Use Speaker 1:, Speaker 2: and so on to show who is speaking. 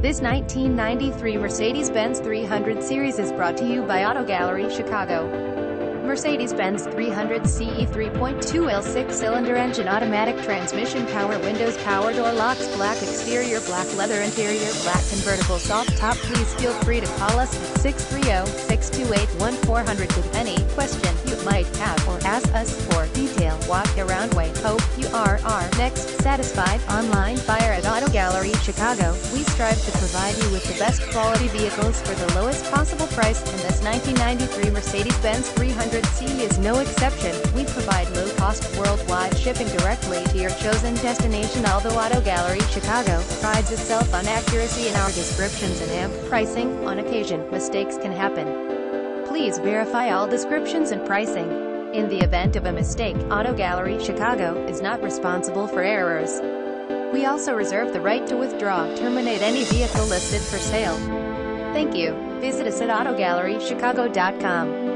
Speaker 1: This 1993 Mercedes-Benz 300 Series is brought to you by Auto Gallery Chicago. Mercedes-Benz 300 CE 3.2L 6-cylinder engine, automatic transmission, power windows, power door locks, black exterior, black leather interior, black convertible soft top. Please feel free to call us at 630-628-1400 with any question you might have or ask us for detail. Walk around way. Hope you are next satisfied. Online buyer at Auto Gallery Chicago. We strive to provide you with the best quality vehicles for the lowest possible price, and this 1993 Mercedes-Benz 300 CE is no exception. We provide low-cost worldwide shipping directly to your chosen destination. Although Auto Gallery Chicago prides itself on accuracy in our descriptions and pricing, on occasion, mistakes can happen. Please verify all descriptions and pricing. In the event of a mistake, Auto Gallery Chicago is not responsible for errors. We also reserve the right to withdraw, terminate any vehicle listed for sale. Thank you. Visit us at AutoGalleryChicago.com.